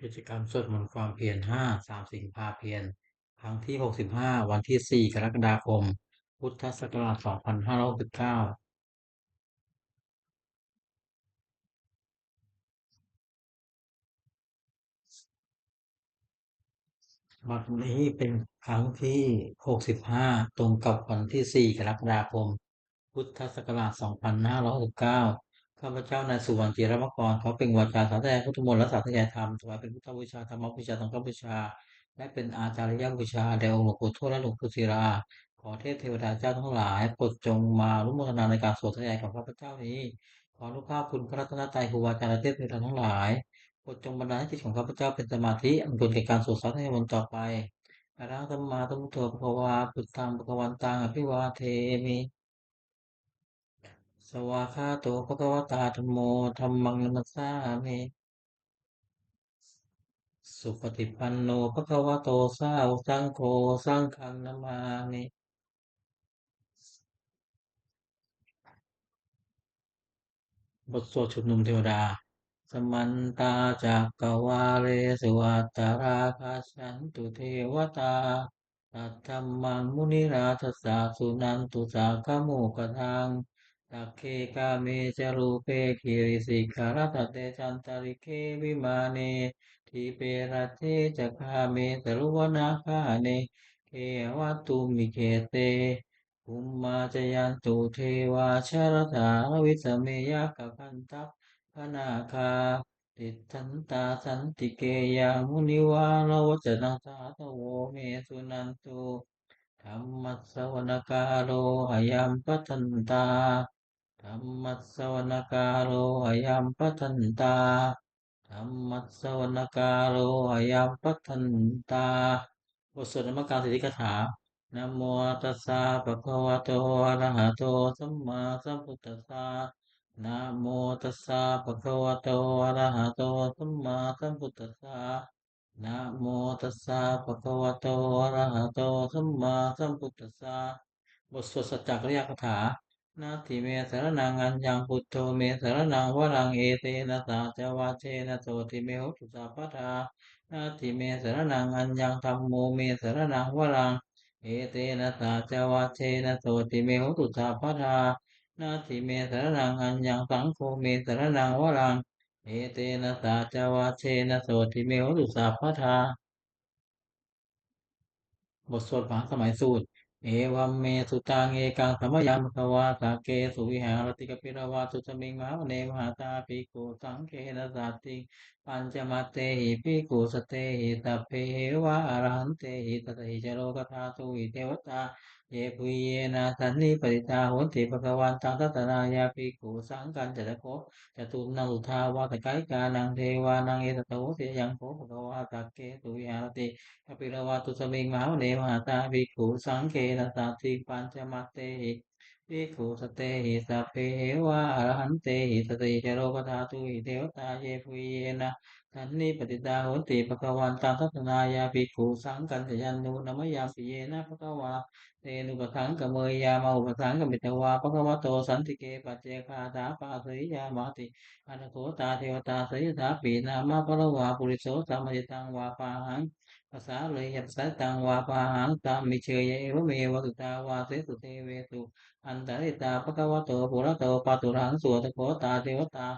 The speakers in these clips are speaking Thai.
กิจกรรมสวดมนต์ความเพียร5 3 สิงหาเพียรครั้งที่65วันที่4 กรกฎาคมพุทธศักราช2569วันนี้เป็นครั้งที่65ตรงกับวันที่4 กรกฎาคมพุทธศักราช2569ข้าพเจ้านายสุวรรณจิรมกรขอเป็นวาจาสาธยายพุทธมนต์และสาธยายธรรมถวายเป็นพุทธบูชาธรรมบูชาสังฆบูชาและเป็นอาจาริยบูชาแด่องค์หลวงปู่ทวดและหลวงปู่ศิลาขอเทพเทวดาเจ้าทั้งหลายโปรดจงมาร่วมโมทนาในการสวดสาธยายของข้าพเจ้านี้ขออนุภาพคุณพระรัตนตรัยครูบาอาจารย์และเทพเทวดาทั้งหลายโปรดจงบันดาลให้จิตของข้าพเจ้าเป็นสมาธิอันควรแก่การสวดสาธยายมนต์ต่อไปอะระหังสัมมาสัมพุทโธภควาพุทธังภควันตังอภิวาเทมิสวากขาโตภควตาธัมโมธัมมังนัมสสามิสุปฏิปันโนภควโตสาวกสังโฆสังฆังนามามิบทสวดชุมนุมเทวดาสมันตาจักกวาเลสุวัตตราคัสสันตุเทวตาตัทธัมมังมุนิราชสสะสุนันตุสาคโมกทังสักเคกาเมจรูปเปกิริสิกขารตเตจันตริเควิมาเนทีเปรตเทจักขาเมตรุวนาคาเนเขวัตตุมิเขเต ภูมิมาจยันตุเทวาชรถาวิสเมยกะพันตัพพนาคาติทันตาสันติเกยามุนิวาลวจนังสาธโวเมสุนันตุธรรมัสสวนกาโลอายัมปัทันตาธรรมัสสวนกาโลอายัมปัทันตาธรรมัสสวนกาโลอายัมปัทันตาบทสวดนมัสการสิทธิกถา นะโมตัสสะภะคะวะโตอะระหะโตสัมมาสัมพุทธัสสะนะโมตัสสะภะคะวะโตอะระหะโตสัมมาสัมพุทธัสสะนะโมตัสสะภะคะวะโตอะระหะโตสัมมาสัมพุทธัสสะบทสวดสัจจกริยคาถานาทิเมสรนังอัญญังพุทโธเมสรนังวรังเอเตนะสาจวาเชนะโสติเมหุตุสัพพทานาทิเมสรนังอัญญังธัมโมเมสรนังวรัง เอเตนะสาจวัชเชนะโสติเมหุตุสัพพทานาทิเมสรนังอัญญังสังโฆเมสรนังวรังเอเตนะสาจวัชเชนะโสติเมหุตุสัพพทา บทสวดมหาสมัยสูตรเอวัมเมสุตังเอกังสัมมยังภควาสาเกสุวิหารติกปิรวาสุสมิงมหาเนมหาตาภิกขุสังเฆนะสัตติปัญจมัตเตหิภิกขุสตเตหิสัพเพวะอรหันเตหิตถะหิจโลกธาตุหิเทวตาเยปุยเยนะสันนิปติตาโหนติภวันตังทัตนายาภิกขุสังกันจตโคจตุนังสุทาวาตกายกานังเทวานังเอตโตเสยังโคภควาสักเกสุวิหารติ อภิรวาตุสมิงมหาเนมหาตาภิกขุสังเกนะสาติปัญจมัตเตหิภิกขุสเตหิสัพเพวะอรหันเตหิสติจโรกธาตุหิเทวตาเยปุยเยนะสันนิปติตาโหติภะวันตังทัตนายาภิกขุสังกันตยันนุนมยามปิเยนะภะคะวาเตนุปทังกะเมยยามาอุปสังกมิตวาภะคะวะโตสันติเกปัจเจคาถาปะสริยามาติอนาโคตาเทวตาสยถาปีนามาภะละวาปุริโสสัมมจิตังวาปาหัง ภาษาเลยยัตสัตตังวาปาหังตามมิเชยเอวเมวะตุตาวาเสสุเทเวสุอันตริตาภะคะวะโตปุระโตปาตุรังสุตโขตาเทวตา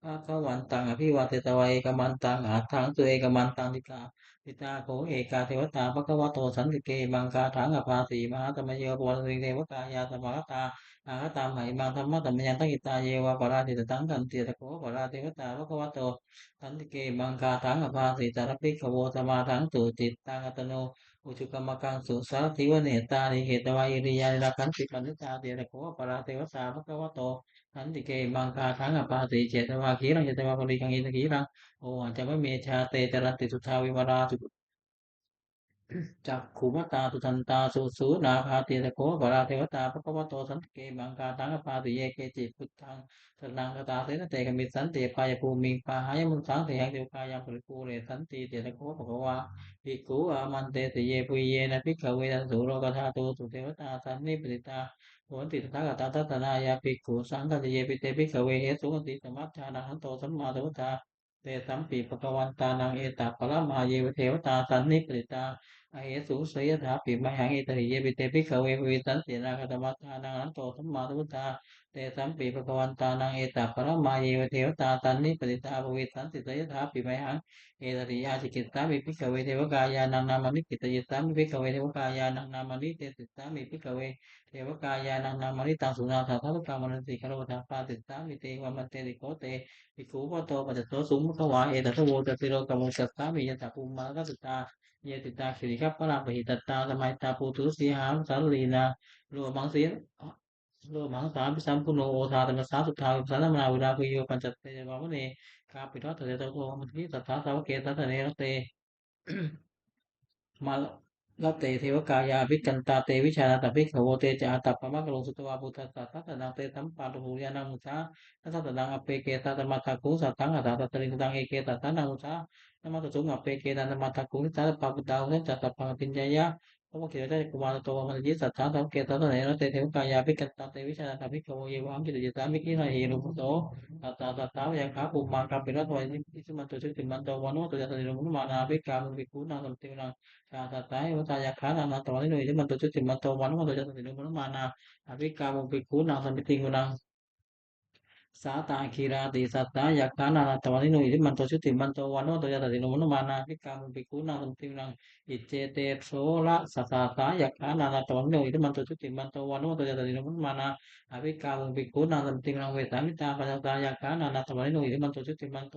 ภะคะวันตังอภิวาเทตวัยกมันตังอาทังตุเอกมันตังติกาติตาโขเอกาเทวตาภะคะวะโตสันติเกมังคาถังอภาสีมหาตมะเยปวัสสิเทวกายาสมะตาอาคตามหิมังธรรมะตมยังตังกิตาเยวะปราติตตังกันเตียตโขปราเทวตาภะคะวะโต สันติเกมังคาทังอภาสิตารปิขโวสมาทังตุจิตตังอัตโนอุชุกรรมกังสุสารทิวเนตานิเหตวายริยานิรักขันติปันนิตาเตระโคปราเทวตาภะคะวะโตสันติเกมังคาทังอภาสิเจตวาคีรังเจตวาปริกังอินทกีรังโออัจจะไม่เมชาเตจรันติสุทาวิวราสุ จักขุมตาตุทันตาสุสูนาคาติตะโกปราเทวตาภะคะวะโตสันติเกมังคาตังอปาติเยเกจิพุทธังสนังคตาเสนเตกมิสันติปายภูมิงปาหายมุสังเถหังเทวกายังปริปูเรสันติเตตะโกภะคะวะภิกขุอามันเตติเยปุยเยนะภิกขเวทันสุโลกธาตุสุเทวตาสันนิปติตาโห โหติตถาคตาทัตนายาภิกขุสังฆติเยปิเตภิกขเวเหสุขติสมัชฌานะหันโตสัมมาสัมพุทธาเตสัมปีภะวันตานังเอตปะระมาเยวเทวตาสันนิปติตาอเหสุเสยถาปิมหังเอตหิเยปิเตภิกขเวภวิสันตินาคตมัชฌานังหันโตสัมมาสัมพุทธาเตสัมปีภะวันตานังเอตปะระมาเยวเทวตาสันนิปติตาภวิสันติเสยถาปิมหังเอตติยาจิกิตตามิภิกขเวเทวกายานังนามานิกิตยิตตามิภิกขเวเทวกายานังนามานิเตติตามิภิกขเว เทวกายานังนามริตังสุนาถาทัพพกามนันติคารวะทาปาติสามิเตวะมันเตติโกเตปิคูปโตปัจจโตสุมุขวาเอตัตโวตัสสิโรกมุสัสสามิยตาภูมาลกัสสตาเยติตาขิริขัปปะราปหิตตาสมัยตาปูตุสีหามสัลลีนาโลมังสีโลมังสาพิสัมปุโนโอทาตมัสสาสุทธาวิปัสสนานาวิราคุโยปัญจเตวามะเนคาปิทัตเตโตโกมัทธิสัทธาสาวกเกตัตเนรเต มาลเตเทวกายาภิกันตาเตวิชาตภิกขโวเตจาตัปปะมะกะโลสุตวาปุตตะสัตตะนังเตสัมปาตุหูยานังมุสาทัสสะนังอเปเกตาตมัตตะกุสัตตังอัตตะตริตังเอเกตัตตะนังมุสานมัตตสุงอเปเกตาตมัตตะกุสัตตะปะปุตตะอุสัตตะปะปิญญายะพระวเกศได้กุมารโตมันยิสัทธาสังเกตตะเนรเตเทวกายาภิกันตาเตวิชาตภิกขโวเยวะอังกิตจิตามิกินาเหรุปโตตัตตะตัตตะยังขาปุมาคัมปิรัตวัยนิสมันตุสุติมันโตวโนตุยะตติโนมุนมานาภิกขามุภิกขุนาสัมติวนา ชาตตายวัตายาขานาตวันนิโนยิมันตุจุติมันโตวันวันโตจัตติโนมนุมานาอภิกามุปิคูนาสัมปิติงุนัง สาตาคีราติสัตตายาคานาตวันนิโนอิทิมันโตชุติมันโตวันโนโตยะตติโนมนุมานาภิกขามุภิกขุนาสัมตินังอิเจเตโสละสัสตายาคานาตวันนิโนอิทิมันโตชุติมันโตวันโนโตยะตติโนมนุมานาอภิกขามุภิกขุนาสัมตินังเวสามิตาปัจจตายาคานาตวันนิโนอิทิมันโตชุติมันโต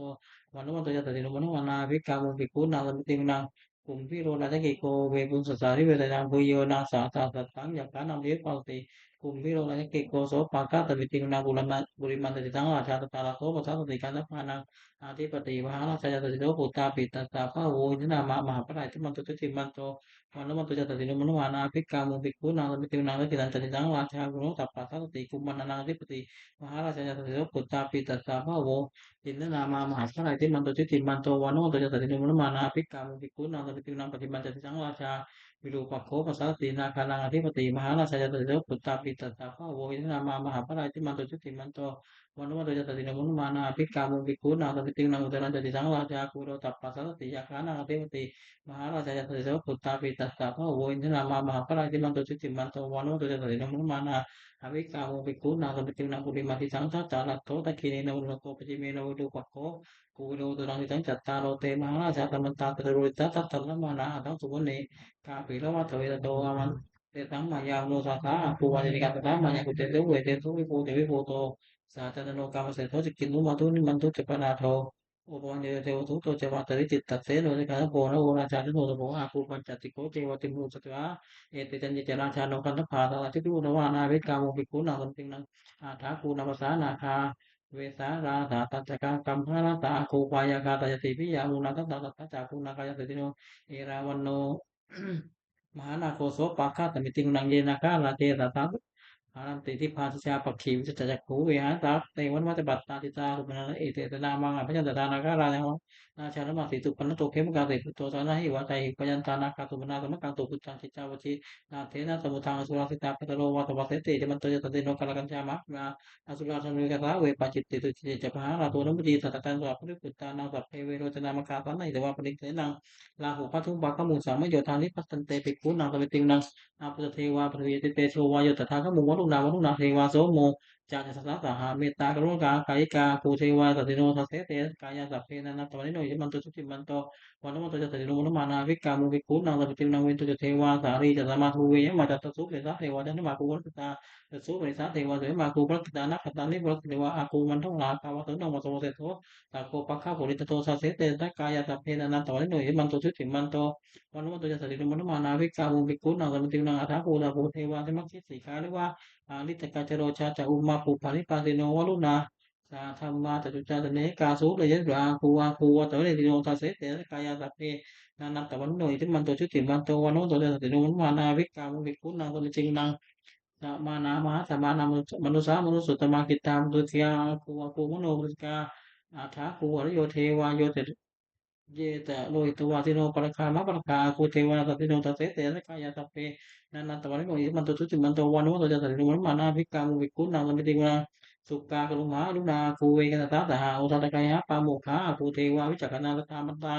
วันโนโตยะตติโนมนุมานาภิกขามุภิกขุนาสัมตินังกุมพิโรนาจกิโกเวปุสสาริเวทนาภุโยนาสาตาสัตตังยาคานามเยปาติ Kumbiro lanya ke koso paka tabiting na buliman tadi tang la chata tala ko pasa tadi kana panang adi pati wahala saja tadi do puta pita tapa wo ini nama mahapara itu mantu tu mantu mana mantu jata tadi manu mana api kamu piku nang tabiting nang kita tadi tang la chata kuno tapa tadi kumana nang adi pati wahala saja tadi do puta pita tapa wo ini nama mahapara itu mantu tu mantu wano mantu jata tadi manu mana api kamu piku nang tabiting nang pati mantu tadi tang la chata วิรูปักโขปัสสตินาคานังอธิปติมหาราชยตติโสปุตตาปิตตาภาโวอินนามามหาปราชิมันโตชุติมันโตวันวันโตจตตินมุนมานาภิกขามุภิกขุนาสติตินังอุตรันจติสังวาจาคุโรตัปปัสสติยาคานังอธิปติมหาราชยตติโสปุตตาปิตตาภาโวอินนามามหาปราชิมันโตชุติมันโตวันวันโตจตตินมุนมานาอภิกขามุภิกขุนาสติตินังปุริมาทิสังฆาจารัตโตตะคีเนนอุโลโกปจิเมนวิรูปักโขกูโรตุรังทิสังจัตตาโรเตมหาราชาตมันตาตะรุตตะตัตตะละมานาอัตถังสุวเน Kapilavato Vedato Aman Tetang Maya no Sata Puva de Capita Maya Kutetu Vedetu Vipo de Vipoto Satano Kama Seto Kinu Matuni Mantu Chepanato Upon the Teoto Chevatari Tateno de Canapona Ora Chano Aku Panchatico Chevatimu Satra Etitan Chano Cantapata Titu Novana Vikamu Vikuna something Ataku Navasana Ka เวสาราธาตัจจกังกัมภารตาโคปายากาตยติปิยามุนาตัตตะตัจจาคุนากายติโนเอราวันโน มหานาโคโสปาคาตมิติงนังเยนาคาลาเตตาตาอารันติทิพาสิชาปักขีวิจจักขูเวหาตาเตวันวัตบัตตาติตาสุปนันเอเตตนามังอภิจันตานาคารายังนาชาลมาสิตุปนโตเขมกาเตปุตโตสานาหิวาใจหิปยันตานาคาสุปนาสมกังตุปุจจังชิจาวชินาเทนะสมุทังอสุราสิตาปัตโลวัตวัตเตจมันโตยตติโนกาลกัญจามะนาอสุราสนุกตาเวปจิตติตุจิจพหาราโตนมุจีสัตตันสัพพุริปุตตานาสัพเพเวโรจนามคาตันไนเทวะปนิเสนังลาหุพัทุปะขมุสามโยธานิพัสตันเตปิกุนังสมิติงนัง อาปุจเทวาปริยติเตโชวายตถาคมุวันุนาเทวาโสโมจาจะสัสสะหาเมตตากรุณากากายิกาภูเทวาตติโนทัสเสเตกายาสัพเพนันตวันนิโนยิมันตุสุติมันโตวันนมันตุจตติโนมนุมานาวิกามุวิกุนังสัพพิตินังเวนตุจเทวาสารีจัตมาทูเวยมาจัตสุเปสาเทวาจันมาคูวัตตาสุเปสาเทวาเสมาคูปรักตานักขตานิปรักเทวาอาคูมันทงลากาวะตุนงมโสเสโทตาโกปัคขะโผริตโตสัสเสเตตกายาสัพเพนันตวันนิโนยิมันตุสุติมันโต วันนู้นตัวจะสติมนุมานาวิกาบุบิกุนังสมตินังอัฏฐาภูตาภูเทวาสมัคคิสีขาหรือว่าอาลิตกาจโรชาจะอุมาปุปาริปาติโนวลุนาสาธรรมาตจุจาตเนกาสุเลยยะราคูอาคูวัตเรติโนทัสเสเตกายาสัพเพนานัตตวันโนอิทิมันตัวชุติมันตัววันนู้นตัวจะสติมนุมานาวิกาบุบิกุนังสมจริงนังสัมมานามาสัมมานามนุสามนุสุตตมากิตามตุติยาคูอาคูมโนปริกาอัฏฐาคูอริโยเทวาโยเต เยตะโลหิตวาทิโนปรคามะปรคาคูเทวาสัตติโนตัสเสเตนะกายาสัพเพนันนันตวันนิโกอิมันตุสุจิมันโตวันวัตจะสัตติโนมมานาภิกามุวิกุณังสมิติวาสุกากรุมาลุนาคูเวกันตาตหาอุทตกายะปาโมคาคูเทวาวิจักนาลตามันตา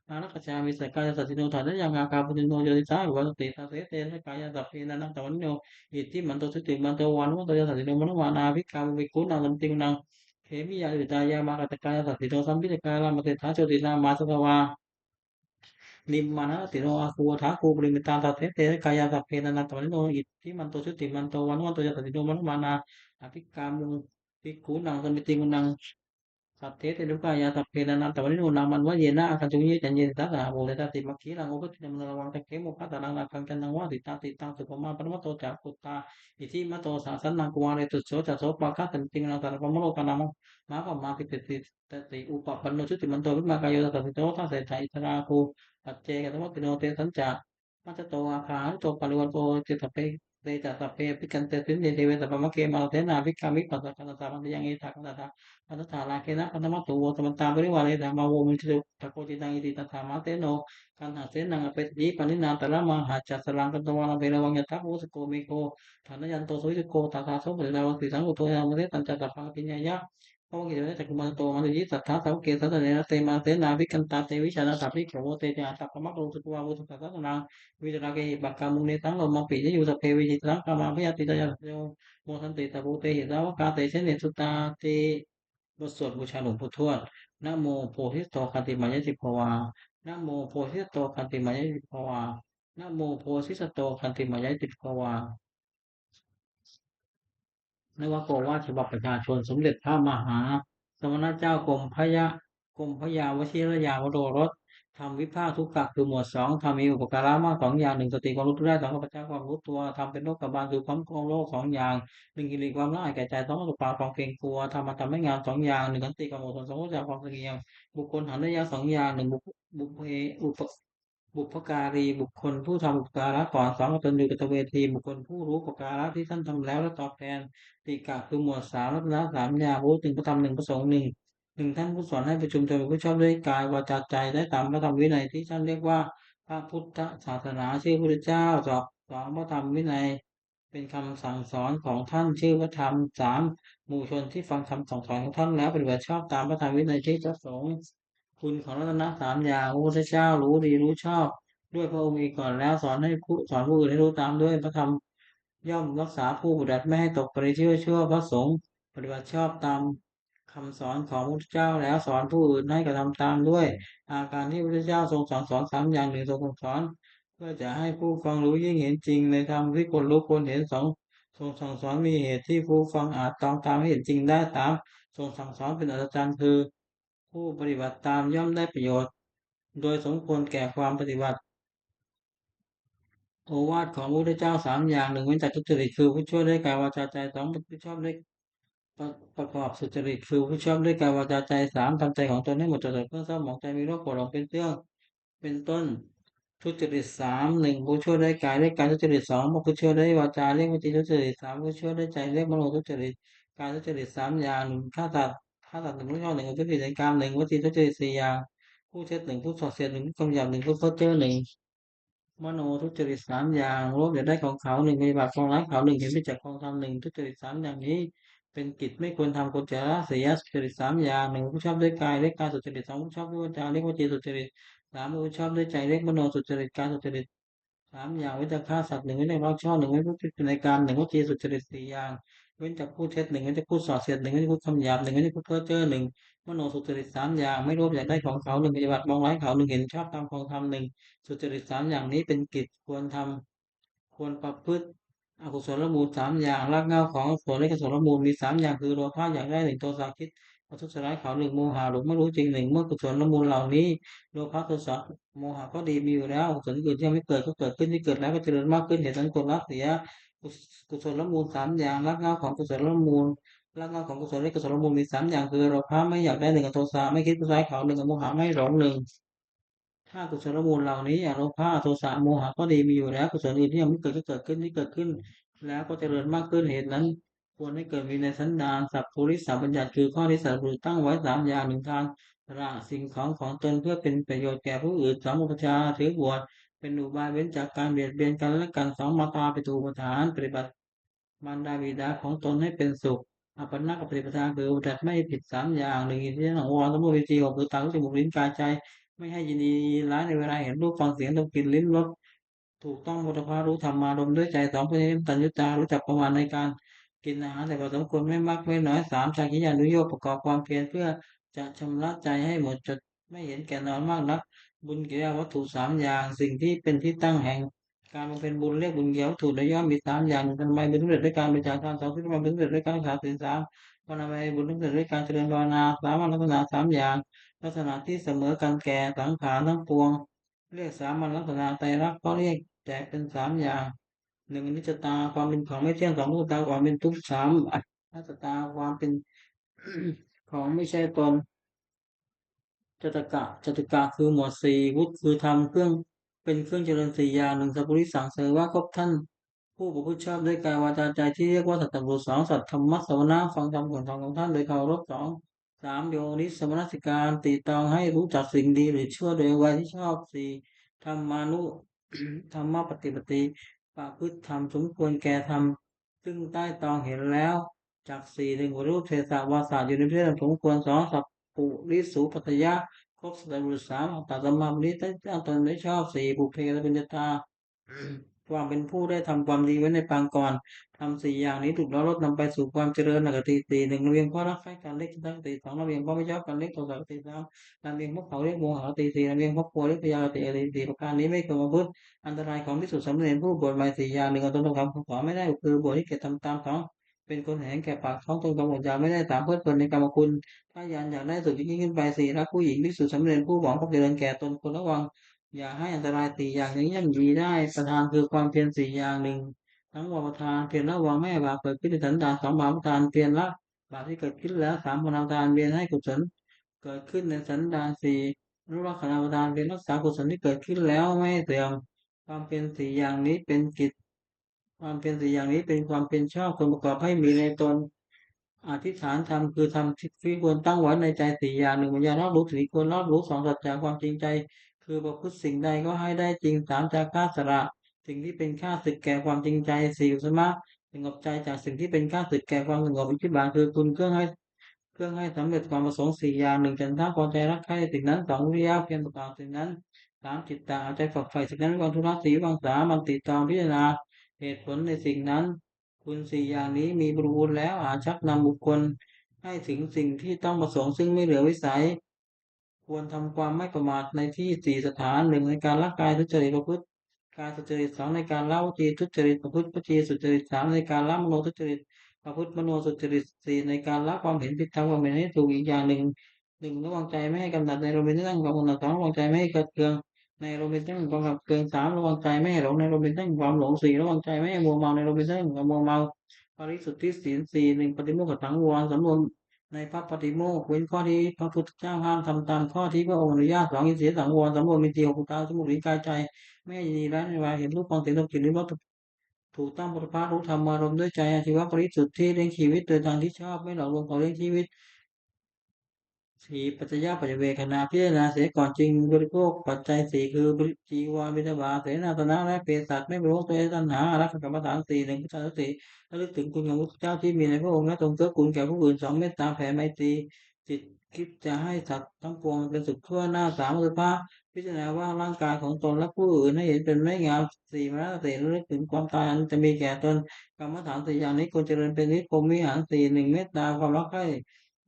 อารักชามิสกายสัตติโนฐานยังอาคาปุติโนโยติสาวิวัตติตัสเสเตนะกายาสัพเพนันนันตวันนิโนอิติมันตุสุจิมันโตวันวัตจะสัตติโนมมานาภิกามุวิกุณังสมิติวาเขมิยาวิตายามากตกายสัตติโนสัมพิตกาลามเตถาโจตินามาสภวา นิมมานะติโนอาคูทาคูปริมิตาตาเทเตกายาสัพเพนันตวันโนอิทธิมันโตชุติมันโตวันวันโตยตติโนมนุมานาอภิกามุภิกขุนังสมิติมุนังสัตเทเตลุกายาสัพเพนันตวันโนนามันวะเยนะอาคันจุยจันเยตตาโมเลตติมัคคีรังโอปตินังระวังตะเกมุขะตานังนาคังจันนังวะติตาติตังสุปมาปรมโตจักขุตาอิทิมโตสาสันนังกุวาเรตุโสจัสโสปะคะสันติงนังสารพมโลกานังมาปะมาปิติติอุปปันโนชุติมันโตวิมากายโยตัสสิโตทัสเสไตอิสราคู ปัจเจกตมติโนเตสัญจะมัจจโตอาคาริโตปริวันโตเจตเปเตจัตตเปปิกันเตสินเดเทเวสัพพมะเกมาเทนาภิกขามิปัสสะกันตาปันยังเอทักนัตถาปัตตาลาเคนะปัตมัตตุโวสมันตาปริวาเรธรรมาโวมิจุตะโกจิตังอิติตถามาเตโนกันหาเสนังอเปติปนินาตระมหาจัสสลังกันตวานาเวรวังยทัพโวสโกเมโกฐานยันโตสุวิสโกตาตาโสปริลาวัติสังอุโตยามเตตัญจตปังปิญญายะ พระองค์เห็นได้จากกุมารโตมาตุยิสัทธาสาวเกสัตเนนะเตมาเตนาภิกันตาเตวิชานาสัพพิโขโวเตจาตัปปะมะโรสุตวาวุสัตตะนังวิจารเกหิปักกามุงเนตังโลมาปิยอยู่สพเพวิจิตรังกามาพยาติตายาโยโมทันติตาภูเตหิตาวกาเตเชเนสุตาเตบทสวดบูชาหลวงปู่ทวดนะโมโพธิโตคันติมายะจิภวานะโมโพธิโตคันติมายะจิภวานะโมโพธิสตโตคันติมายะจิภวา นวโกวาทฉบับประชาชนสมเด็จพระมหาสมณเจ้ากรมพระยาวชิรยาวโรรสทำวิภาคทุกขะคือหมวดสองทำมีอุปการะมากสองอย่างหนึ่งสติความรู้ได้สองข้าพเจ้าความรู้ตัวทำเป็นโลกบาลคือความครองโลกสองอย่างหนึ่งกิเลสความละอายแก่ใจสองสุปาความเกรงกลัวทำมาทำให้งามสองอย่างหนึ่งขันติความอดทนสองรู้จักความเสงี่ยมบุคคลหันได้ยากสองอย่างหนึ่งบุพเพอุปบุพการีบุคคลผู้ทำอุปการะก่อนสองตนอยู่กตเวทีบุคคลผู้รู้อุปการะที่ท่านทำแล้วและตอบแทน ติกะคือหมวดสามรัตนะสามอย่างรู้ถึงพระธรรมหนึ่งพระสงฆ์หนึ่งท่านผู้สอนให้ประชุมชนเป็นผู้ชอบด้วยกายวาจาใจได้ตามพระธรรมวินัยที่ท่านเรียกว่าพระพุทธศาสนาชื่อพระพุทธเจ้าสองพระธรรมวินัยเป็นคำสั่งสอนของท่านชื่อพระธรรมสามหมู่ชนที่ฟังคำสั่งสอนของท่านแล้วปฏิบัติชอบตามพระธรรมวินัยที่พระสงฆ์คุณของรัตนะสามอย่างพระพุทธเจ้ารู้ดีรู้ชอบด้วยพระองค์เองก่อนแล้วสอนผู้อื่นให้รู้ตามด้วยพระธรรม ย่อมรักษาผู้ปฏิบัติไม่ให้ตกไปในชั่วพระสงฆ์ปฏิบัติชอบตามคำสอนของพระพุทธเจ้าแล้วสอนผู้อื่นให้กระทำตามด้วยอาการที่พระพุทธเจ้าทรงสั่งสอนสามอย่างหนึ่งทรงสอนเพื่อจะให้ผู้ฟังรู้ยิ่งเห็นจริงในธรรมที่คนรู้คนเห็นสองทรงสั่งสอนมีเหตุที่ผู้ฟังอาจต้องตามให้เห็นจริงได้ตามทรงสั่งสอนเป็นอัศจรรย์คือผู้ปฏิบัติตามย่อมได้ประโยชน์โดยสมควรแก่ความปฏิบัติ โอวาทของพระพุทธเจ้าสามอย่างหนึ่งเว้นจากทุจริตคือผู้ชั่วด้วยกายวาจาใจสองผู้ชอบด้วยประกอบสุจริตคือผู้ชอบด้วยกายวาจาใจสามทำใจของตนให้หมดจดจ่อเครื่องเศร้าหมองใจมีโรคโกรธหลงเป็นเรื่องเป็นต้นทุจริตสามหนึ่งผู้ชั่วด้วยกายเรียกกายทุจริตสองผู้ชั่วด้วยวาจาเรียกวจีทุจริตสามผู้ชั่วด้วยใจเรียกมโนทุจริตกายทุจริตสามอย่างหนึ่งฆ่าสัตว์หนึ่งผู้ชอบหนึ่งทุจริตในกามหนึ่งวจีทุจริตสี่อย่างผู้เท็จหนึ่งผู้ส่อเสียดหนึ่งผู้คำหยาบหนึ่งผู้เพ้อเจ้อหนึ่ง มโนทุจริตสามอย่างโลภอยากได้ของเขาหนึ่งปฏิบัติของร้ายเขาหนึ่งเห็นไม่จากของธรรมหนึ่งทุจริตสามอย่างนี้เป็นกิจไม่ควรทำควรจะละเสียสุจริตสามอย่างหนึ่งผู้ชอบด้วยกายเรียกกายสุจริตสองผู้ชอบด้วยวาจาเรียกวจีสุจริตสามผู้ชอบด้วยใจเรียกมโนสุจริตกายสุจริตสามอย่างเว้นจากฆ่าสัตว์หนึ่งเว้นจากรักชอบหนึ่งเว้นจากพูดผิดในการหนึ่งวจีสุจริตสี่อย่างเว้นจากพูดเท็จหนึ่งเว้นจากพูดส่อเสียดหนึ่งเว้นจากพูดคำหยาบหนึ่งเว้นจากพูดเพ้อเจ้อหนึ่งมโนสุจริตสามอย่างไม่โลภอยากได้ของเขาหนึ่งปฏิบัติมองร้ายเขาหนึ่งเห็นชอบตามของธรรมหนึ่ง สุจริตสามอย่างนี้เป็นกิจควรทำควรประพฤติอกุศลมูลสามอย่างรากเหง้าของอกุศลและกุศลมูลมีสามอย่างคือโลภะอยากได้หนึ่งโทสะคิดประทุษร้ายเขาหนึ่งโมหะหลงไม่รู้จริงหนึ่งเมื่อกุศลมูลเหล่านี้โลภะโทสะโมหะก็ดีมีอยู่แล้วอกุศลอื่นที่ยังไม่เกิดก็เกิดขึ้นที่เกิดแล้วก็เจริญมากขึ้นเหตุนั้นควรละเสียกุศลมูลสามอย่างรากเหง้าของกุศลมูลรากเหง้าของกุศลและกุศลมูลมีสามอย่างคือโลภะไม่อยากได้หนึ่งอโทสะไม่คิดประทุษร้ายเขาหนึ่งอโมหะไม่หลงหนึ่ง ถ้ากุศลมูลเหล่านี้อโลภะโทสะโมหะก็ดีมีอยู่แล้วกุศลอื่นที่ยังไม่เกิดก็เกิดขึ้นที่เกิดขึ้นแล้วก็เจริญมากขึ้นเหตุนั้น ควรให้เกิดมีในสันดานสัพพุริสบัญญัติคือข้อที่สัตว์บุรุษตั้งไว้สามอย่างหนึ่งทางสละสิ่งของของตนเพื่อเป็นประโยชน์แก่ผู้อื่นสองอุปชฌาย์ถือบวชเป็นอุบายเว้นจากการเบียดเบียนกันและกันสองมาตาปิตูปฐานปฏิบัติมารดาบิดาของตนให้เป็นสุขอัปปนักปฏิปทาคืออุดัดไม่ผิดสามอย่างหนึ่งอินทรีย์ของวรสมบูรณ์วิจีหกคือตาหูจมูกลิ้นกายใจไม่ให้ยินดีร้ายในเวลาเห็นรูปฟังเสียงดมกลิ่นลิ้มรสถูกต้องโพธพารู้ธรรมารมณ์ด้วยใจสองเป็นตัญญุตารู้จักประมาณในการ กินอาหารแต่พอสมควรไม่มากไม่น้อยสามจากขิยานุโยคประกอบความเพียรเพื่อจะชำระใจให้หมดจดไม่เห็นแก่นอนมากนักบุญกิริยาวัตถุสามอย่างสิ่งที่เป็นที่ตั้งแห่งการบำเพ็ญบุญเรียกบุญเกียรติวัตถุและย่อมมีสามอย่างทำไมบุญสำเร็จด้วยการบริจาคทานสองที่ทำบุญสำเร็จด้วยการรักษาศีลสามภาวนาไปบุญสำเร็จด้วยการเจริญภาวนาสามลักษณะสามอย่างลักษณะที่เสมอกันแก่สังขารทั้งปวงเรียกสามัญลักษณะไตรลักษณ์ก็เรียกแจกเป็นสามอย่างหนึ่งอนิจจตาความเป็นของไม่เที่ยงสองทุกตาความเป็นทุกข์สาม หน้าตาความเป็นของไม่ใช่ตนจตุกะคือหมวดสี่วุฒิคือธรรมเครื่องเป็นเครื่องเจริญสี่อย่างหนึ่งสัพพุริสังเสริว่าครบท่านผู้ประพฤติชอบด้วยกายวาจาใจที่เรียกว่าสัตตบุรุษสองสัตธรรมสวนาฟังธรรมก่อนฟังของท่านโดยเคารพสองสามโยนิสมนสิการตีตองให้รู้จักสิ่งดีหรือชั่วโดยวัยที่ชอบสี่ธรรมานุธรรมปฏิปติประพฤติธรรมสมควรแก่ธรรมซึ่งใต้ตองเห็นแล้วจากสี่หนึ่งรูปเทศะวาสาอยู่ในเพศสมควรสองสัพปุริสุปัตยะ ครบสัตบุรุษสามตัดสมาธิตั้งตนไม่ชอบสี่บุพเพและปัญญาตาความเป็นผู้ได้ทำความดีไว้ในปางก่อนทำสี่อย่างนี้ถูกแล้วลดนำไปสู่ความเจริญหนักติสี่หนึ่งระเบียงเพราะรักใคร่การเล็กตั้งติสองระเบียงเพราะไม่ชอบการเล็กตัวสักติสามระเบียงเพราะเขาเรียกโมหะติสี่ระเบียงเพราะกลัวเรียกพยาติอะไรสี่ประการนี้ไม่ควรมาพูดอันตรายของที่สุดสำเร็จผู้บวชใหม่สี่อย่างหนึ่งเอาตนต้องทำขอไม่ได้คือบวชที่เกียรติทำตามเขาเป็นคนแห่งแก่ปากท้องตนกำหนดยาไม่ได้ตามเพื่อนตนในกรรมคุณ ถ้ายันอยากได้สุดยิ่งขึ้นไปสี่รักผู้หญิงที่สุดสำเร็จผู้หวังความเจริญแก่ตนควรระวังอย่าให้อันตรายสี่อย่างนี้ย่ำยีได้ประธานคือความเพียรสี่อย่างหนึ่งทั้งวาประธานเพียรระวังไม่ให้บาปเกิดขึ้นในสันดานสองบาปประธานเพียรละบาปที่เกิดขึ้นแล้วสามพนาประธานเพียรให้กุศลเกิดขึ้นในสันดานสี่รู้ลักษณะประธานเพียรรักษากุศลที่เกิดขึ้นแล้วไม่ให้เสื่อมความเพียรสี่อย่างนี้เป็นกิจความเพียรสี่อย่างนี้เป็นความเป็นชอบควรประกอบให้มีในตน อธิษฐานธรรมคือธรรมที่ควรตั้งไว้ในใจสี่อย่างหนึ่งวิญญาณรอบรู้สี่ควรรอบรู้สองสัจจะความจริงใจคือประพฤติสิ่งใดก็ให้ได้จริงสามจาค่าสละสิ่งที่เป็นค่าศึกแก่ความจริงใจสี่อุสมะสงบใจจากสิ่งที่เป็นค่าศึกแก่ความสงบอิทธิบาทคือคุณเครื่องให้สำเร็จความประสงค์สี่อย่างหนึ่งฉันทะพอใจรักใคร่สิ่งนั้นสองวิริยะเพียรประกอบสิ่งนั้นสามจิตตาเอาใจฝักใฝ่สิ่งนั้นวิวังทุระสีวิวังสามันติตองพิจารณาเหตุผลในสิ่งนั้น คุณสี่อย่างนี้มีบริบูรณ์แล้วอาจชักนำบุคคลให้ถึงสิ่งที่ต้องประสงค์ซึ่งไม่เหลือวิสัยควรทำความไม่ประมาทในที่สี่สถานหนึ่งในการละกายทุจริตประพฤติกายสุจริตสองในการละวจีทุจริตประพฤติวจีสุจริตสามในการละมโนทุจริตประพฤติมโนสุจริตสี่ในการละความเห็นผิดทำความเห็นให้ถูกอีกอย่างหนึ่งระวังใจไม่ให้กำหนัดในโลภะที่ตั้งความกำหนัดสองระวังใจไม่ให้เกิดเคืองในโลภะที่ตั้งความกับเคืองสามระวังใจไม่ให้หลงในโลภะที่ตั้งความหลงสี่ระวังใจไม่ให้มัวเมาในโลภะที่ตั้งความมัวเมา ปริสุทธิศีลสี่หนึ่งปฏิโมกขสังวรสำรวมในพระปฏิโมกข์เว้นข้อที่พระพุทธเจ้าห้ามทำตามข้อที่พระองค์อนุญาตสองอินทรีย์สังวรสำรวมมีจีหกตาสมุทรกายใจไม่ให้ยินดีร้ายในวายเห็นรูปฟังเสียงดมกลิ่นลิ้มรสถูกต้องพุทธภารู้ธรรมารมณ์ด้วยใจอาชีวะปริสุทธิ์ที่เลี้ยงชีวิตโดยทางที่ชอบไม่หลอกลวงเขาเลี้ยงชีวิต สี่ปัจจยปัจเวคณาพิจารณาเสียก่อนจริงบริโภคปัจจัยสี่คือบริจีวรบิณฑบาตเสนาสนะและเภสัชไม่บริโภคตัวเองตัณหาอารักขกรรมฐานสี่หนึ่งพุทธาสติระลึกถึงคุณของพระพุทธเจ้าที่มีในพระองค์และทรงเกื้อกูลแก่ผู้อื่นสองเมตตาแผ่ไมตรีจิตคิดจะให้สัตว์ทั้งปวงเป็นสุขทั่วหน้าสามสุภาพพิจารณาว่าร่างกายของตนและผู้อื่นให้เห็นเป็นไม่งามสี่มรณสติระลึกถึงความตายอันจะมีแก่ตนกรรมฐานสี่อย่างนี้ควรเจริญเป็นนิพพมวิหารสี่หนึ่งเมตตาความรักใคร่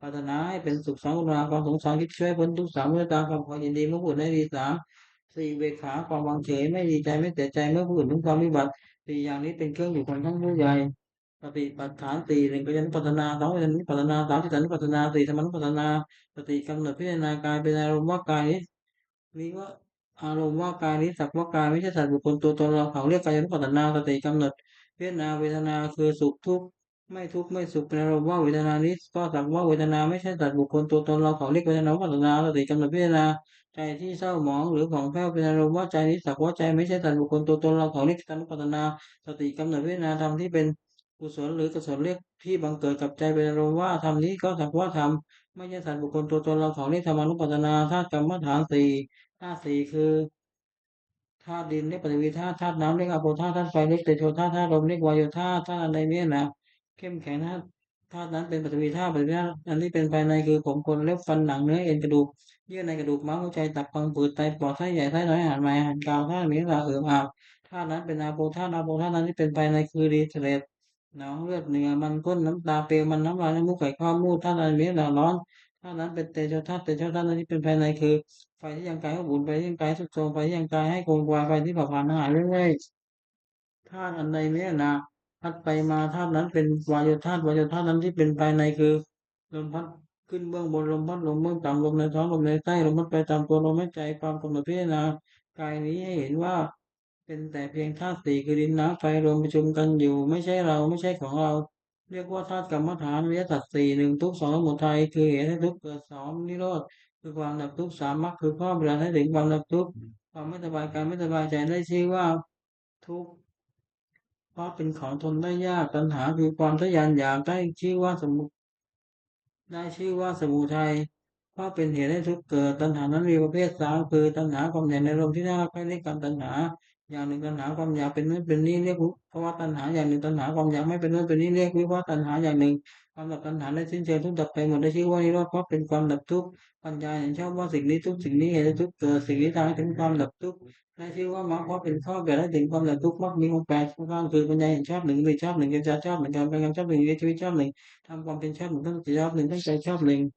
ปรารถนาให้เป็นสุขสังวราความสงสารคิดช่วยพ้นทุกข์สามเมตตาความพอยินดีเมื่อผู้อื่นได้ดีสามสี่เบกขาความวางเฉยไม่ดีใจไม่เสียใจเมื่อผู้อื่นถึงความวิบัติสี่อย่างนี้เป็นเครื่องอยู่ของทั้งผู้ใหญ่สติปัฏฐานสี่หนึ่งปัญญานุปัฏฐนาสองปัญญานุปัฏฐนาสามจิตตานุปัฏฐนาสี่สมานุปัฏฐนาสติกำหนดพิจารณากายเป็นอารมณ์ว่ากายนี้ว่าอารมณ์ว่ากายนี้สักว่ากายไม่ใช่สัตว์บุคคลตัวตนเราเขาเรียกกายานุปัฏฐนาสติกำหนดพิจารณาเวทนาคือสุขทุกข์ ไม่ทุกข์ไม่สุขเป็นอารมณ์ว่าเวทนานี้ก็สักว่าเวทนาไม่ใช่สัตว์บุคคลตัวตนเราเขาเรียกเวทนาว่าปัจจนาสติกำหนดพิจารณาใจที่เศร้าหมองหรือผ่องแผ้วเป็นอารมณ์ว่าใจนี้สักว่าใจไม่ใช่สัตว์บุคคลตัวตนเราเขาเรียกสัตว์ปัจจนาสติกำหนดพิจารณาธรรมที่เป็น กุศลหรือกุศลเรียกที่บังเกิดกับใจเป็นอารมณ์ว่าธรรมนี้ก็สักว่าธรรมไม่ใช่สัตว์บุคคลตัวตนเราเขาเรียกธรรมานุปัสสนาธาตุกรรมฐานสี่ธาตุสี่คือธาตุดินเรียกปฐวีธาตุธาตุน้ำเรียกอาโปธาตุธาตุไฟเรียกเตโชธาตุธาตุลมเรียกวายโยธาตุธาตุอะไรเนี่ยนะเข้มแข็งธาตุนั้นเป็นปฐวีธาตุปฐวีธาตุอันที่เป็นภายในคือผมขนเล็บฟันหนังเนื้อเอ็นกระดูกเยื่อในกระดูกม้ามหัวใจตับพังผืดไตปอดไส้ใหญ่ไส้น้อยอาหารใหม่อาหารกาวธาตุมีน้ำตาเอิบอาบธาตุนั้นเป็นอาโปธาตุอาโปธาตุนั้นที่เป็นภายในคือดีเทเลตหนองเลือดเนื้อมันข้นน้ำตาเปลวมันน้ำลายน้ำมูกไก่ข้าวมูดธาตุอะไรมีน้ำร้อนธาตุนั้นเป็นเตโชธาตุเตโชธาตุนั้นที่เป็นภายในคือ ไฟที่ยังกายให้อบอุ่นไฟที่ยังกายให้สุดโทรมไฟที่ยังกายให้คงวาไฟที่เผาผลาญอาหารเรื่อยๆธาตุอันใดเนี่ยนะพัดไปมาธาตุนั้นเป็นวายโยธาตุวายโยธาตุนั้นที่เป็นภายในคือลมพัดขึ้นเบื้องบนลมพัดลมเบื้องต่ำลมในท้องลมในใต้ลมพัดไปตามตัวลมหายใจความกำหนดพิจารณากายนี้ให้เห็นว่าเป็นแต่เพียงธาตุสี่คือดินน้ำไฟรวมประชุมกันอยู่ไม่ใช่เราไม่ใช่ของเราเรียกว่าธาตุกรรมฐานวิทยาสัตว์สี่หนึ่งทุกข์สองสมุทัยคือเหตุให้ทุกข์เกิดสองนิโรธคือความดับทุกข์สามมรรคคือข้อปฏิบัติให้ถึงความดับทุกข์ ความไม่สบายกายไม่สบายใจได้ชื่อว่าทุกข์เพราะเป็นของทนได้ยากตัณหาคือความทะยานอยากได้ชื่อว่าสมุ ได้ชื่อว่าสมุทัยเพราะเป็นเหตุให้ทุกข์เกิดตัณหานั้นมีประเภทสามคือตัณหาความอยากในอารมณ์ที่น่ารักใคร่เรียกกันตัณหาอย่างหนึ่งตัณหาความอยากเป็นนู้นเป็นนี่เรียกเพราะว่าตัณหาอย่างหนึ่งตัณหาความอยากไม่เป็นนู้นเป็นนี่เรียกวิภาวะตัณหาอย่างหนึ่งความดับตัณหาได้สิ้นเชิงทุกข์ดับไปหมดได้ชื่อว่านิโรธเพราะเป็นความดับทุกข์ปัญญาเห็นชอบว่าสิ่งนี้ทุกสิ่งนี้เหตุให้ทุกข์เกิดสิ่งนี้ทางให้ถึงความดับทุกข์ได้ชื่อว่ามรรคเพราะเป็นข้อแก่ให้ถึงความดับทุกข์มรรคมีองค์แปดข้างคือปัญญาเห็นชอบหนึ่งมีชอบหนึ่งกัญญาชอบหนึ่งการกระทำชอบหนึ่งชีวิตชอบหนึ่งทำความเป็นชอบหนึ่งตั้งใจชอบหนึ่งตั้งใจชอบหนึ่ง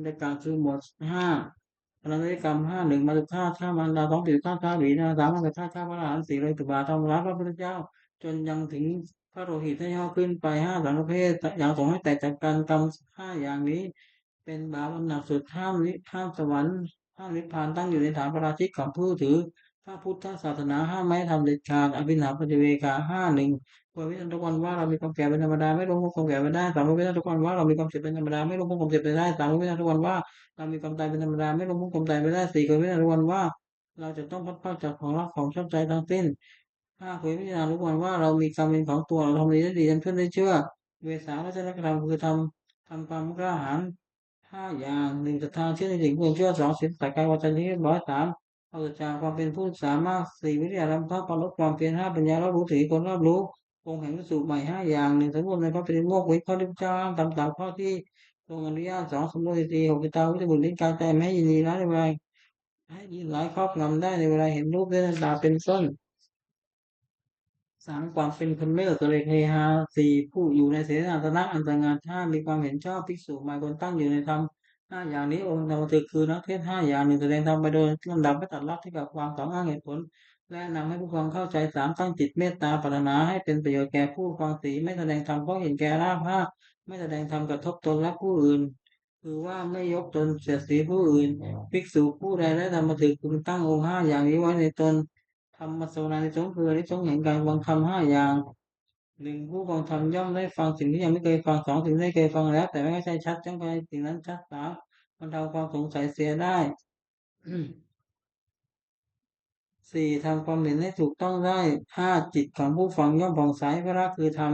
ในการคือหมวดห้าพนันธุกรรมห้าหนึ่งมาตุฆาตฆ่ามันดาสองผิวฆ่าท้าหวีนะสามมาตุฆาตฆ่าพระอรหันต์สี่เลยตุบาทำร้ายพระพุทธเจ้าจนยังถึงพระโลหิตให้ย่อขึ้นไปห้าสังฆเพศอย่างสงให้แตกจากการกรรมห้าอย่างนี้เป็นบาปอันหนักสุดห้ามสวรรค์ห้ามนิพพานตั้งอยู่ในฐานประราชิกของผู้ถือพระพุทธศาสนาห้ามไม่ให้ทำเด็ดขาดอภินาปฏิเวกาห้าหนึ่ง ควรพิจารณาทุกวันว่าเรามีความแก่เป็นธรรมดาไม่ล้มพ้นความแก่ไปได้สามารถพิจารณาทุกวันว่าเรามีความเจ็บเป็นธรรมดาไม่ล้มพ้นความเจ็บไปได้สามารถพิจารณาทุกวันว่าเรามีความตายเป็นธรรมดาไม่ล้มพ้นความตายไปได้สี่ควรพิจารณาทุกวันว่าเราจะต้องพัดพรากจากของรักของชอบใจทั้งสิ้นห้าควรพิจารณาทุกวันว่าเรามีกรรมเป็นของตัวเราทำดีได้ดีจนเพื่อนได้เชื่อเวสาและจริยธรรมคือทำความกล้าหาญห้าอย่างหนึ่งศรัทธาเชื่อในสิ่งที่ควรเชื่อสองศีลสักกายวาจาที่เรียบร้อยสามเอาจากความเป็นผู้สามารถสี่วิทยาลัมพะความลดความเพียรห้าปัญญารอบรู้ถึงคนรอบรู้ องค์แห่งวิสุทธิใหม่ห้าอย่างหนึ่งสมบูรณ์ในพระปฏิโมกข์วิข้อที่พระเจ้าอ้างตามข้อที่ทรงอนุญาตสองสมบูรณ์สี่หกจิตตาวิจบุตรลิ้นกายใจไม่ให้ยินดีร้ายในเวลาให้ยินร้ายครอบงำได้ในเวลาเห็นรูปด้วยตาเป็นต้น สามความเป็นคนไม่เลิกเลยเฮฮาสี่ผู้อยู่ในเสนาสนะอันตรงานห้ามีความเห็นชอบภิกษุหมายคนตั้งอยู่ในธรรมห้าอย่างนี้องค์ธรรมตึกคือนักเทศห้าอย่างหนึ่งแสดงธรรมไปโดยลำดับไม่ตัดลับที่กับความสองอ้างเหตุผลและนำให้ผู้ฟังเข้าใจสามตั้งจิตเมตตาปรารถนาให้เป็นประโยชน์แก่ผู้ฟังสีไม่แสดงธรรมเพราะเห็นแก่ลาภห้าไม่แสดงธรรมกระทบตนและผู้อื่นคือว่าไม่ยกตนเสียดสีผู้อื่นภิกษุผู้ใดและธรรมตึกพึงตั้งองค์ห้าอย่างนี้ไว้ในตน ธรรมสวนานิสงส์คืออนิสงส์แห่งการฟังธรรมห้าอย่างหนึ่งผู้ฟังธรรมย่อมได้ฟังสิ่งที่ยังไม่เคยฟังสองสิ่งที่ได้เคยฟังแล้วแต่ไม่เข้าใจชัดจงไปสิ่งนั้นชัดสามบรรเทาความสงสัยเสียได้สี่ทำความเห็นให้ถูกต้องได้ห้าจิตของผู้ฟังย่อมผ่องใสพระรักคือธรรม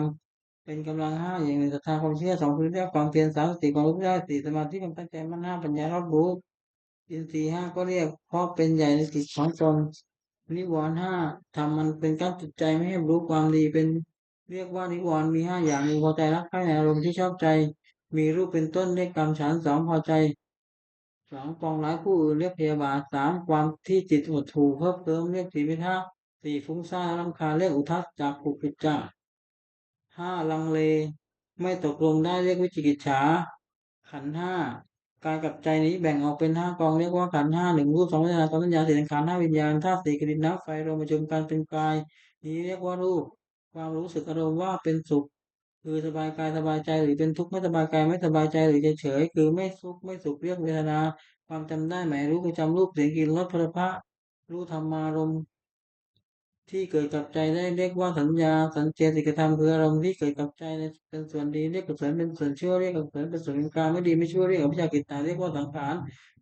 เป็นกำลังห้าอย่างหนึ่งศรัทธาความเชื่อสองคือเรียกความเพียรสามสติความรู้ได้สี่สมาธิความตั้งใจมั่นห้าปัญญารอบรู้อินทรีย์ห้าก็เรียกเพราะเป็นใหญ่ในจิตของตน นิวรณ์ห้าทำมันเป็นการจุดใจไม่ให้รู้ความดีเป็นเรียกว่านิวรณ์มีห้าอย่างหนึ่งพอใจรักใคร่ในอารมณ์ที่ชอบใจมีรูปเป็นต้นเรียกกรรมฉันสองพอใจสองปองร้ายผู้อื่นเรียกพยาบาทสามความที่จิตหดหู่เพิ่มเติมเรียกสีวิทะสี่ฟุ้งซ่านรำคาญเรียกอุทัศจากขุกิจจาห้าลังเลไม่ตกลงได้เรียกวิจิกิจฉาขันธ์ห้ากายกับใจนี้แบ่งออกเป็นห้ากองเรียกว่าขันธ์ห้าหนึ่งรูปสองเวทนาสองสัญญาสี่สังขารห้าวิญญาณธาตุสี่กดินน้ำไฟรวมประชุมกันเป็นกายนี้เรียกว่ารูปความรู้สึกอารมณ์ว่าเป็นสุขคือสบายกายสบายใจหรือเป็นทุกข์ไม่สบายกายไม่สบายใจหรือเฉยๆคือไม่สุขไม่สุขเรียกเวทนาความจำได้หมายรู้คือจำรูปเสียงกลิ่นรสผลิภัณฑ์รู้ธรรมารมณ์ ที่เกิดกับใจได้เรียกว่าสัญญาสัญเจสิกธรรมคืออารมณ์ที่เกิดกับใจในเป็นส่วนดีเรียกกุศลเป็นส่วนชั่วเรียกกุศลเป็นส่วนกลางไม่ดีไม่ชั่วเรียกอภิชากิตตาเรียกว่าสังขาร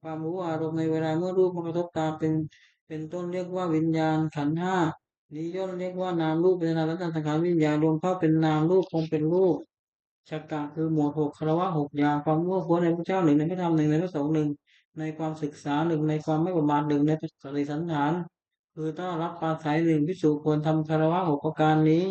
ความรู้อารมณ์ในเวลาเมื่อรูปมากระทบตาเป็นต้นเรียกว่าวิญญาณขันธ์ห้า นิยมเรียกว่านามรูปเป็นนามและสังขารวิญญาณรวมเข้าเป็นนามรูปคงเป็นรูปชักกะคือหมวดหกคารวะหกอย่างความมั่วคัวในพระเจ้าหนึ่งในพระธรรมหนึ่งในพระสงฆ์หนึ่งในความศึกษาหนึ่งในความไม่ประมาทหนึ่งในปฏิสันฐานคือต้อนรับปราศัยหนึ่งภิกษุควรทำคารวะหกประการนี้